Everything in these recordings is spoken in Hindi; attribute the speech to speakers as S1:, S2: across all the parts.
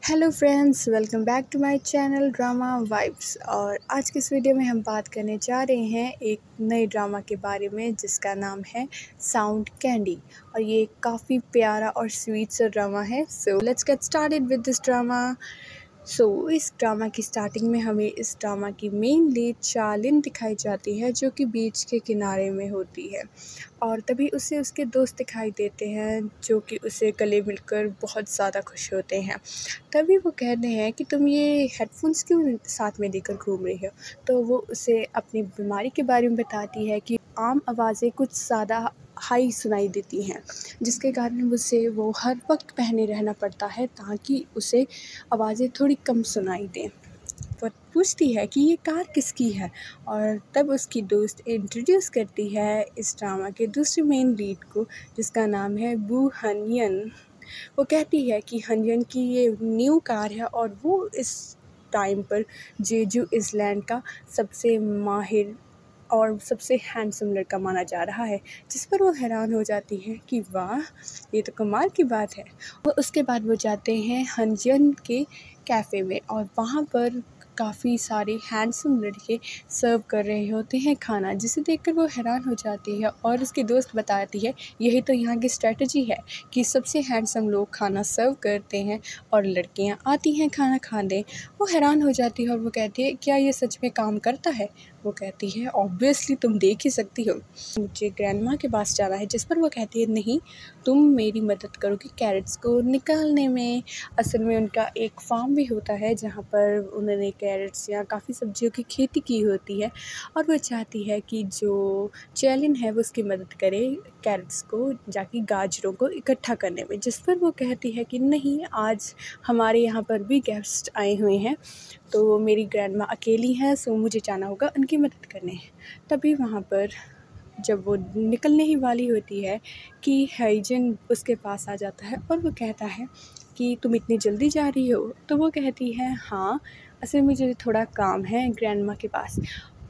S1: Hello friends, welcome back to my channel drama vibes. और आज के इस वीडियो में हम बात करने जा रहे हैं एक नए ड्रामा के बारे में जिसका नाम है साउंड कैंडी। और ये काफ़ी प्यारा और स्वीट सा ड्रामा है। So let's get started with this drama. इस ड्रामा की स्टार्टिंग में हमें इस ड्रामा की मेन लीड चार्लिन दिखाई जाती है, जो कि बीच के किनारे में होती है। और तभी उसे उसके दोस्त दिखाई देते हैं, जो कि उसे गले मिलकर बहुत ज़्यादा खुश होते हैं। तभी वो कहते हैं कि तुम ये हेडफोन्स क्यों साथ में लेकर घूम रही हो। तो वो उसे अपनी बीमारी के बारे में बताती है कि आम आवाज़ें कुछ ज़्यादा हाई सुनाई देती हैं, जिसके कारण उसे वो हर वक्त पहने रहना पड़ता है ताकि उसे आवाज़ें थोड़ी कम सुनाई दें। वो पूछती है कि ये कार किसकी है, और तब उसकी दोस्त इंट्रोड्यूस करती है इस ड्रामा के दूसरे मेन लीड को, जिसका नाम है बू हनियन। वो कहती है कि हनियन की ये न्यू कार है और वो इस टाइम पर जेजू आइलैंड का सबसे माहिर और सबसे हैंडसम लड़का माना जा रहा है। जिस पर वो हैरान हो जाती है कि वाह, ये तो कमाल की बात है। और उसके बाद वो जाते हैं हनियन के कैफ़े में, और वहाँ पर काफ़ी सारे हैंडसम लड़के सर्व कर रहे होते हैं खाना, जिसे देखकर वो हैरान हो जाती है। और उसकी दोस्त बताती है यही तो यहाँ की स्ट्रेटजी है कि सबसे हैंडसम लोग खाना सर्व करते हैं और लड़कियाँ आती हैं खाना खाने। वो हैरान हो जाती है और वो कहती है क्या ये सच में काम करता है। वो कहती है ऑब्वियसली, तुम देख ही सकती हो। मुझे ग्रैंडमा के पास जाना है। जिस पर वो कहती है नहीं, तुम मेरी मदद करोगी कैरेट्स को निकालने में। असल में उनका एक फार्म भी होता है जहाँ पर उन्होंने कैरेट्स या काफ़ी सब्जियों की खेती की होती है, और वो चाहती है कि जो चैलिन है वो उसकी मदद करे कैरेट्स को जाके गाजरों को इकट्ठा करने में। जिस पर वो कहती है कि नहीं, आज हमारे यहाँ पर भी गेस्ट आए हुए हैं, तो मेरी ग्रैंडमा अकेली हैं, सो मुझे जाना होगा उनकी मदद करने। तभी वहाँ पर जब वो निकलने ही वाली होती है कि हाइजन उसके पास आ जाता है और वो कहता है कि तुम इतनी जल्दी जा रही हो। तो वो कहती है हाँ, असल में मुझे थोड़ा काम है ग्रैंडमा के पास।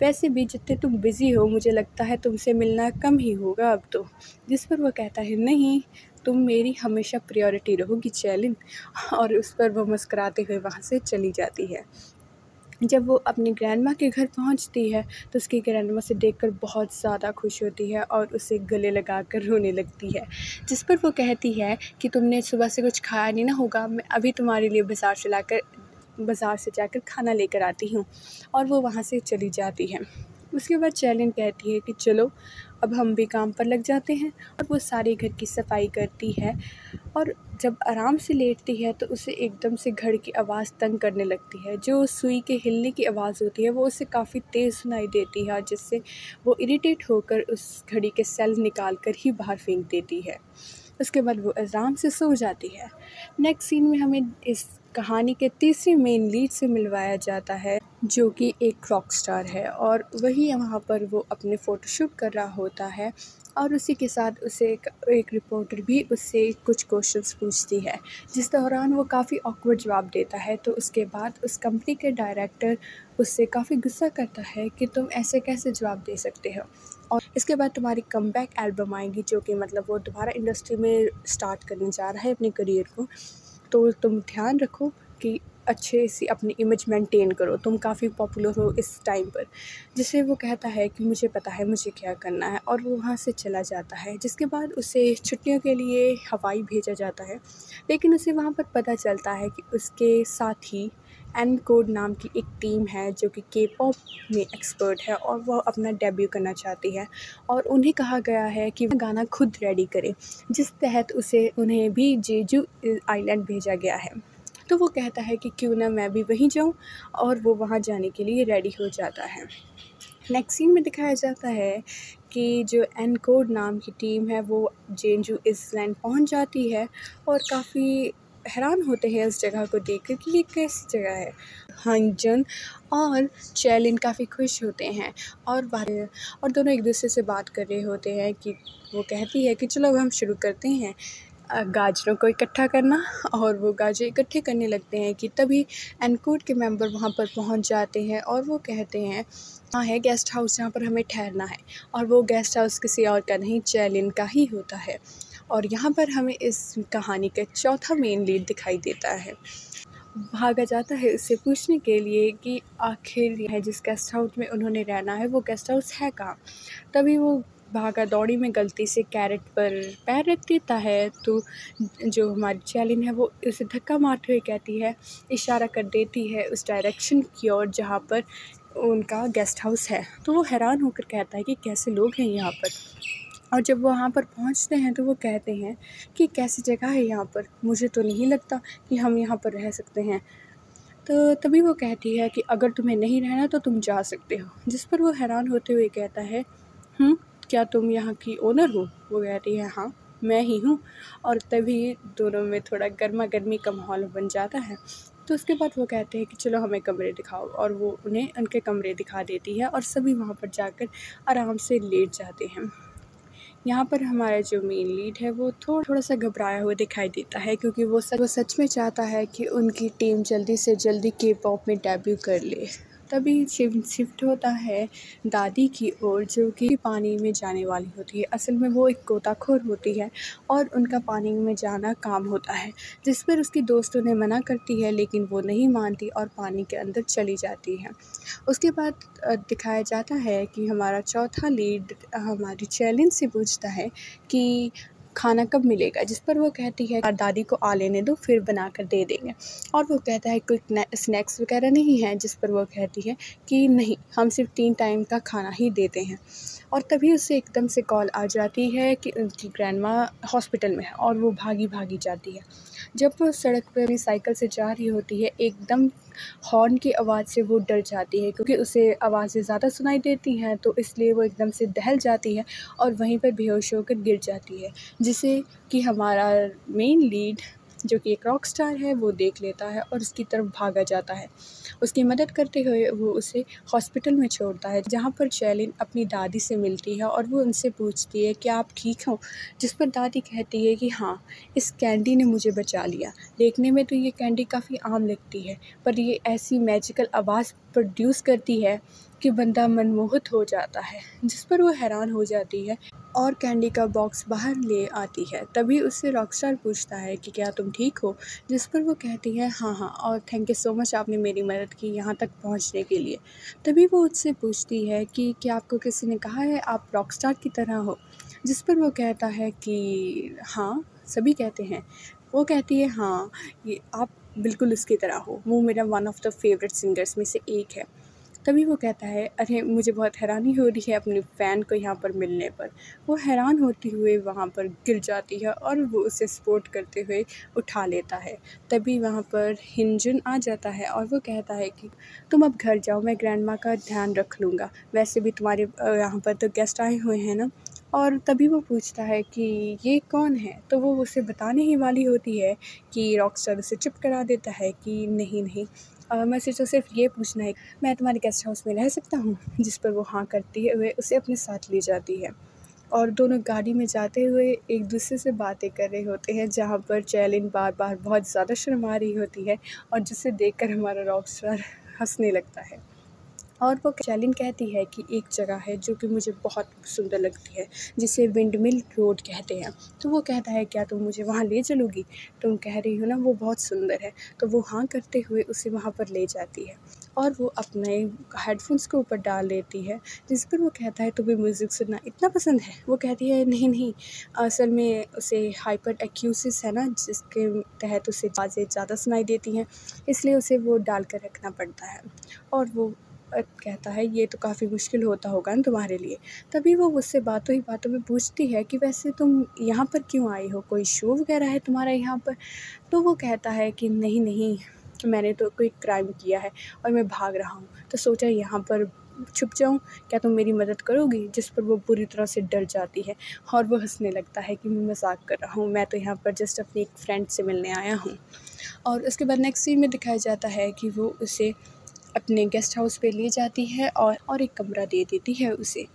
S1: वैसे भी जितने तुम बिज़ी हो, मुझे लगता है तुमसे मिलना कम ही होगा अब तो। जिस पर वो कहता है नहीं, तुम मेरी हमेशा प्रायोरिटी रहोगी चैलिन। और उस पर वो मुस्कुराते हुए वहाँ से चली जाती है। जब वो अपनी ग्रैंडमा के घर पहुंचती है तो उसकी ग्रैंडमा से देखकर बहुत ज़्यादा खुश होती है और उसे गले लगाकर रोने लगती है। जिस पर वो कहती है कि तुमने सुबह से कुछ खाया नहीं ना होगा, मैं अभी तुम्हारे लिए बाज़ार से जाकर खाना लेकर आती हूँ। और वो वहाँ से चली जाती है। उसके बाद चैलिन कहती है कि चलो अब हम भी काम पर लग जाते हैं, और वो सारे घर की सफाई करती है। और जब आराम से लेटती है तो उसे एकदम से घड़ी की आवाज़ तंग करने लगती है। जो सुई के हिलने की आवाज़ होती है वो उसे काफ़ी तेज़ सुनाई देती है, जिससे वो इरिटेट होकर उस घड़ी के सेल निकाल कर ही बाहर फेंक देती है। उसके बाद वो आराम से सो जाती है। नेक्स्ट सीन में हमें इस कहानी के तीसरे मेन लीड से मिलवाया जाता है, जो कि एक रॉक स्टार है, और वही वहाँ पर वो अपने फ़ोटोशूट कर रहा होता है। और उसी के साथ उसे एक रिपोर्टर भी उससे कुछ क्वेश्चंस पूछती है, जिस दौरान वो काफ़ी ऑकवर्ड जवाब देता है। तो उसके बाद उस कंपनी के डायरेक्टर उससे काफ़ी गुस्सा करता है कि तुम ऐसे कैसे जवाब दे सकते हो, और इसके बाद तुम्हारी कमबैक एल्बम आएगी, जो कि मतलब वो दोबारा इंडस्ट्री में स्टार्ट करने जा रहा है अपने करियर को। तो तुम ध्यान रखो कि अच्छे से अपनी इमेज मेंटेन करो, तुम काफ़ी पॉपुलर हो इस टाइम पर। जिससे वो कहता है कि मुझे पता है मुझे क्या करना है, और वो वहाँ से चला जाता है। जिसके बाद उसे छुट्टियों के लिए हवाई भेजा जाता है। लेकिन उसे वहाँ पर पता चलता है कि उसके साथ ही एनकोड नाम की एक टीम है, जो कि के पॉप में एक्सपर्ट है, और वह अपना डेब्यू करना चाहती है। और उन्हें कहा गया है कि वह गाना खुद रेडी करें, जिस तहत उन्हें भी जेजू आइलैंड भेजा गया है। तो वो कहता है कि क्यों ना मैं भी वहीं जाऊं, और वो वहाँ जाने के लिए रेडी हो जाता है। नेक्स्ट सीन में दिखाया जाता है कि जो एनकोड नाम की टीम है वो जेजू आइलैंड पहुँच जाती है, और काफ़ी हैरान होते हैं उस जगह को देखकर कि ये कैसी जगह है। हंजन और चैलिन काफ़ी खुश होते हैं, और दोनों एक दूसरे से बात कर रहे होते हैं कि वो कहती है कि चलो अब हम शुरू करते हैं गाजरों को इकट्ठा करना। और वो गाजर इकट्ठे करने लगते हैं कि तभी एनकोड के मेंबर वहाँ पर पहुँच जाते हैं, और वो कहते हैं हाँ है गेस्ट हाउस जहाँ पर हमें ठहरना है। और वो गेस्ट हाउस किसी और का नहीं, चैलिन का ही होता है। और यहाँ पर हमें इस कहानी का चौथा मेन लीड दिखाई देता है। भागा जाता है उससे पूछने के लिए कि आखिर है जिस गेस्ट हाउस में उन्होंने रहना है वो गेस्ट हाउस है कहाँ। तभी वो भागा दौड़ी में गलती से कैरेट पर पैर रख देता है, तो जो हमारी चैलिन है वो उसे धक्का मारते हुए कहती है, इशारा कर देती है उस डायरेक्शन की ओर जहाँ पर उनका गेस्ट हाउस है। तो वो हैरान होकर कहता है कि कैसे लोग हैं यहाँ पर। और जब वो वहाँ पर पहुँचते हैं तो वो कहते हैं कि कैसी जगह है यहाँ पर, मुझे तो नहीं लगता कि हम यहाँ पर रह सकते हैं। तो तभी वो कहती है कि अगर तुम्हें नहीं रहना तो तुम जा सकते हो। जिस पर वो हैरान होते हुए कहता है, क्या तुम यहाँ की ओनर हो? वो कहती है, हाँ मैं ही हूँ। और तभी दोनों में थोड़ा गर्मा गर्मी का माहौल बन जाता है। तो उसके बाद वो कहते हैं कि चलो हमें कमरे दिखाओ, और वो उन्हें उनके कमरे दिखा देती है और सभी वहाँ पर जाकर आराम से लेट जाते हैं। यहाँ पर हमारा जो मेन लीड है वो थोड़ा सा घबराया हुआ दिखाई देता है, क्योंकि वो सच में चाहता है कि उनकी टीम जल्दी से जल्दी के पॉप में डेब्यू कर ले। तभी शिफ्ट होता है दादी की ओर, जो कि पानी में जाने वाली होती है। असल में वो एक गोताखोर होती है और उनका पानी में जाना काम होता है, जिस पर उसकी दोस्त उन्हें मना करती है, लेकिन वो नहीं मानती और पानी के अंदर चली जाती है। उसके बाद दिखाया जाता है कि हमारा चौथा लीड हमारी चैलेंज से पूछता है कि खाना कब मिलेगा, जिस पर वो कहती है दादी को आ लेने दो फिर बना कर दे देंगे। और वो कहता है कोई स्नैक्स वगैरह नहीं है, जिस पर वो कहती है कि नहीं, हम सिर्फ 3 टाइम का खाना ही देते हैं। और तभी उसे एकदम से कॉल आ जाती है कि उनकी ग्रैंडमा हॉस्पिटल में है, और वो भागी जाती है। जब वो सड़क पर अपनी साइकिल से जा रही होती है, एकदम हॉर्न की आवाज़ से वो डर जाती है, क्योंकि उसे आवाज़ें ज़्यादा सुनाई देती हैं, तो इसलिए वो एकदम से दहल जाती है और वहीं पर बेहोश होकर गिर जाती है, जिसे कि हमारा मेन लीड, जो कि एक रॉक स्टार है, वो देख लेता है और उसकी तरफ भागा जाता है। उसकी मदद करते हुए वो उसे हॉस्पिटल में छोड़ता है, जहाँ पर चैलिन अपनी दादी से मिलती है और वो उनसे पूछती है कि आप ठीक हो? जिस पर दादी कहती है कि हाँ, इस कैंडी ने मुझे बचा लिया। देखने में तो ये कैंडी काफ़ी आम लगती है, पर ये ऐसी मैजिकल आवाज़ प्रोड्यूस करती है कि बंदा मनमोहित हो जाता है। जिस पर वो हैरान हो जाती है और कैंडी का बॉक्स बाहर ले आती है। तभी उससे रॉकस्टार पूछता है कि क्या तुम ठीक हो? जिस पर वो कहती है, हाँ, और थैंक यू सो मच, आपने मेरी मदद की यहाँ तक पहुँचने के लिए। तभी वो उससे पूछती है कि क्या आपको किसी ने कहा है आप रॉकस्टार की तरह हो? जिस पर वो कहता है कि हाँ, सभी कहते हैं। वो कहती है, हाँ, ये आप बिल्कुल उसकी तरह हो, वो मेरा one of the favourite singers में से एक है। तभी वो कहता है, अरे मुझे बहुत हैरानी हो रही है अपने फ़ैन को यहाँ पर मिलने पर। वो हैरान होती हुए वहाँ पर गिर जाती है और वो उसे सपोर्ट करते हुए उठा लेता है। तभी वहाँ पर हिंजुन आ जाता है और वो कहता है कि तुम अब घर जाओ, मैं ग्रैंडमा का ध्यान रख लूँगा। वैसे भी तुम्हारे यहाँ पर तो गेस्ट आए हुए हैं ना। और तभी वो पूछता है कि ये कौन है? तो वो उसे बताने ही वाली होती है कि रॉकस्टार उसे चुप करा देता है कि नहीं, मुझसे तो सिर्फ ये पूछना है, मैं तुम्हारे गेस्ट हाउस में रह सकता हूँ? जिस पर वो हाँ करती हुए उसे अपने साथ ले जाती है और दोनों गाड़ी में जाते हुए एक दूसरे से बातें कर रहे होते हैं, जहाँ पर चैलिन बार बहुत ज़्यादा शर्मा रही होती है और जिसे देखकर हमारा रॉकस्टार हंसने लगता है। और वो चैलिन कहती है कि एक जगह है जो कि मुझे बहुत सुंदर लगती है, जिसे विंडमिल रोड कहते हैं। तो वो कहता है, क्या तुम मुझे वहाँ ले चलोगी? तुम कह रही हो ना वो बहुत सुंदर है। तो वो हाँ करते हुए उसे वहाँ पर ले जाती है और वो अपने हेडफोन्स को ऊपर डाल लेती है, जिस पर वो कहता है तुम्हें म्यूज़िक सुनना इतना पसंद है? वो कहती है नहीं, असल में उसे हाइपर एक्यूसिस है ना, जिसके तहत उसे आवाज़ें ज़्यादा सुनाई देती हैं, इसलिए उसे वो डाल कर रखना पड़ता है। और वो कहता है, ये तो काफ़ी मुश्किल होता होगा ना तुम्हारे लिए। तभी वो मुझसे बातों ही बातों में पूछती है कि वैसे तुम यहाँ पर क्यों आई हो? कोई शो वगैरह है तुम्हारा यहाँ पर? तो वो कहता है कि नहीं, मैंने तो कोई क्राइम किया है और मैं भाग रहा हूँ, तो सोचा यहाँ पर छुप जाऊँ, क्या तुम मेरी मदद करोगी? जिस पर वो पूरी तरह से डर जाती है और वो हँसने लगता है कि मैं मज़ाक कर रहा हूँ, मैं तो यहाँ पर जस्ट अपनी एक फ्रेंड से मिलने आया हूँ। और उसके बाद नेक्स्ट सीन में दिखाया जाता है कि वो उसे अपने गेस्ट हाउस पे ले जाती है और एक कमरा दे देती है उसे।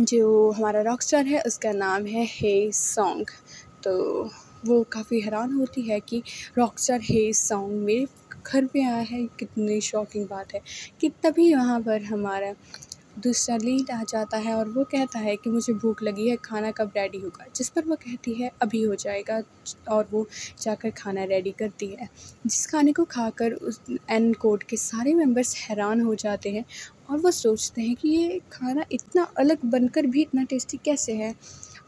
S1: जो हमारा रॉकस्टार है उसका नाम है हे सॉन्ग। तो वो काफ़ी हैरान होती है कि रॉकस्टार हे सॉन्ग मेरे घर पे आया है, कितनी शॉकिंग बात है। कि तभी वहाँ पर हमारा दूसरा लीड आ जाता है और वो कहता है कि मुझे भूख लगी है, खाना कब रेडी होगा, जिस पर वो कहती है अभी हो जाएगा, और वो जाकर खाना रेडी करती है। जिस खाने को खाकर उस एन कोड के सारे मेंबर्स हैरान हो जाते हैं और वो सोचते हैं कि ये खाना इतना अलग बनकर भी इतना टेस्टी कैसे है।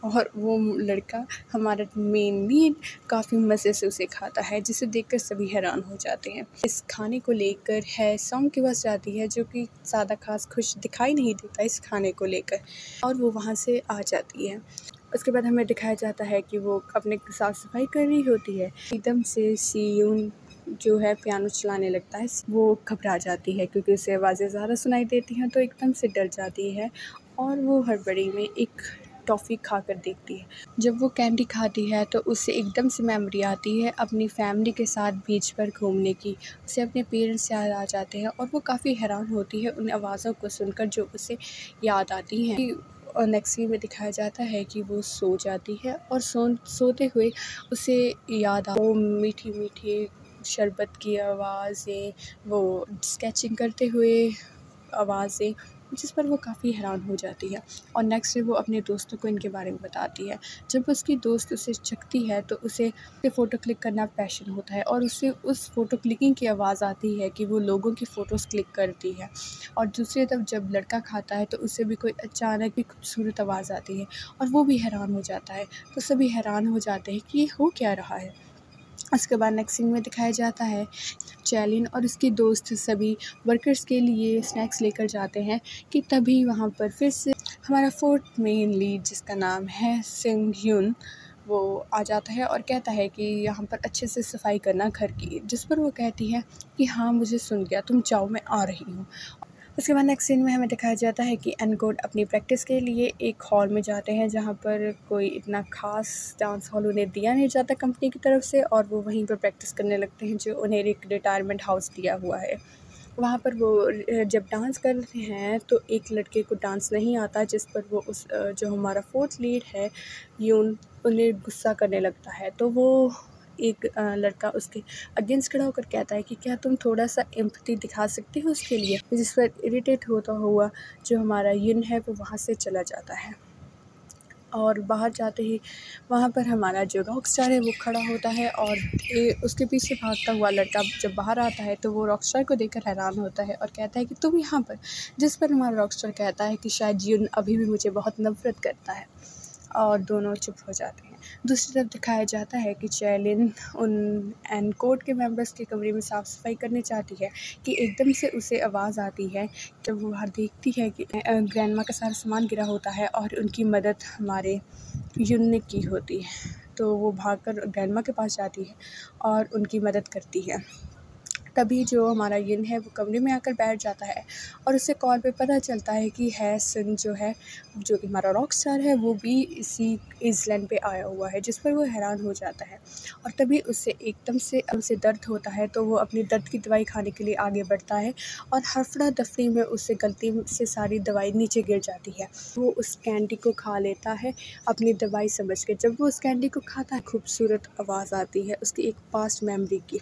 S1: और वो लड़का, हमारा मेन लीड, काफ़ी मज़े से उसे खाता है, जिसे देखकर सभी हैरान हो जाते हैं। इस खाने को लेकर है सॉन्ग के पास जाती है, जो कि ज़्यादा खास खुश दिखाई नहीं देता इस खाने को लेकर, और वो वहाँ से आ जाती है। उसके बाद हमें दिखाया जाता है कि वो अपने साफ़ सफाई कर रही होती है। एकदम से सियोन जो है पियानो चलाने लगता है। वो घबरा जाती है क्योंकि उसे आवाज़ें ज़्यादा सुनाई देती हैं, तो एकदम से डर जाती है और वो हड़बड़ी में एक टॉफ़ी खाकर देखती है। जब वो कैंडी खाती है तो उसे एकदम से मेमोरी आती है अपनी फैमिली के साथ बीच पर घूमने की। उसे अपने पेरेंट्स याद आ जाते हैं और वो काफ़ी हैरान होती है उन आवाज़ों को सुनकर जो उसे याद आती हैं। और नेक्स्ट सीन में दिखाया जाता है कि वो सो जाती है और सोते हुए उसे याद वो मीठी मीठी शरबत की आवाज़ें, वो स्केचिंग करते हुए आवाज़ें, जिस पर वो काफ़ी हैरान हो जाती है। और नेक्स्ट डे वो अपने दोस्तों को इनके बारे में बताती है। जब उसकी दोस्त उसे चखती है तो उसे फ़ोटो क्लिक करना पैशन होता है और उसे उस फ़ोटो क्लिकिंग की आवाज़ आती है कि वो लोगों की फ़ोटोज़ क्लिक करती है। और दूसरी तरफ जब लड़का खाता है तो उसे भी कोई अचानक भी खूबसूरत आवाज़ आती है और वो भी हैरान हो जाता है। तो सभी हैरान हो जाते हैं कि ये हो क्या रहा है। उसके बाद नेक्स्ट सीन में दिखाया जाता है चैलिन और उसकी दोस्त सभी वर्कर्स के लिए स्नैक्स लेकर जाते हैं कि तभी वहाँ पर फिर से हमारा फोर्थ मेन लीड, जिसका नाम है सिंग ह्यून, वो आ जाता है और कहता है कि यहाँ पर अच्छे से सफाई करना घर की, जिस पर वो कहती है कि हाँ मुझे सुन गया, तुम जाओ मैं आ रही हूँ। उसके बाद नेक्स्ट सीन में हमें दिखाया जाता है कि एनकोड अपनी प्रैक्टिस के लिए एक हॉल में जाते हैं, जहाँ पर कोई इतना ख़ास डांस हॉल उन्हें दिया नहीं जाता कंपनी की तरफ से, और वो वहीं पर प्रैक्टिस करने लगते हैं, जो उन्हें एक रिटायरमेंट हाउस दिया हुआ है। वहाँ पर वो जब डांस करते हैं तो एक लड़के को डांस नहीं आता, जिस पर वो जो हमारा फोर्थ लीड है यून, उन्हें गुस्सा करने लगता है। तो वो एक लड़का उसके अगेंस्ट खड़ा होकर कहता है कि क्या तुम थोड़ा सा एम्पैथी दिखा सकते हो उसके लिए, जिस पर इरिटेट होता हुआ जो हमारा यून है वो वहाँ से चला जाता है। और बाहर जाते ही वहाँ पर हमारा जो रॉक स्टार है वो खड़ा होता है और उसके पीछे भागता हुआ लड़का जब बाहर आता है तो वो रॉक स्टार को देखकर हैरान होता है और कहता है कि तुम यहाँ पर, जिस पर हमारा रॉक स्टार कहता है कि शायद यून अभी भी मुझे बहुत नफ़रत करता है, और दोनों चुप हो जाते हैं। दूसरी तरफ दिखाया जाता है कि चैलिन उन एनकोड के मेंबर्स के कमरे में साफ़ सफाई करने चाहती है कि एकदम से उसे आवाज़ आती है। जब वो बाहर देखती है कि ग्रैंडमा का सारा सामान गिरा होता है और उनकी मदद हमारे यून ने की होती है, तो वो भागकर ग्रैंडमा के पास जाती है और उनकी मदद करती है। तभी जो हमारा यून है वो कमरे में आकर बैठ जाता है और उसे कॉल पे पता चलता है कि हैसन जो है, जो कि हमारा रॉक स्टार है, वो भी इसी आइसलैंड पे आया हुआ है, जिस पर वो हैरान हो जाता है। और तभी उसे एकदम से दर्द होता है, तो वो अपनी दर्द की दवाई खाने के लिए आगे बढ़ता है और हफड़ा दफड़ी में उससे गलती से सारी दवाई नीचे गिर जाती है। वो उस कैंडी को खा लेता है अपनी दवाई समझ के। जब वो उस कैंडी को खाता है खूबसूरत आवाज़ आती है उसकी एक पास्ट मेमोरी की,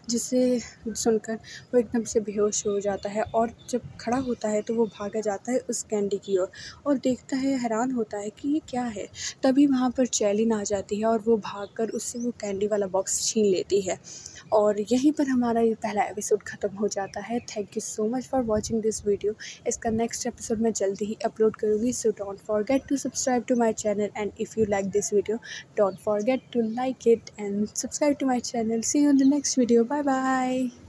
S1: जिसे सुनकर वो एकदम से बेहोश हो जाता है और जब खड़ा होता है तो वो भागा जाता है उस कैंडी की ओर और देखता है, हैरान होता है कि ये क्या है। तभी वहाँ पर चैलिन आ जाती है और वो भागकर उससे वो कैंडी वाला बॉक्स छीन लेती है और यहीं पर हमारा ये पहला एपिसोड ख़त्म हो जाता है। Thank you so much for watching this video. इसका नेक्स्ट एपिसोड मैं जल्दी ही अपलोड करूँगी, so don't forget to subscribe to my channel and if you like this video don't forget to like it and subscribe to my channel. See you in the next video. Bye bye.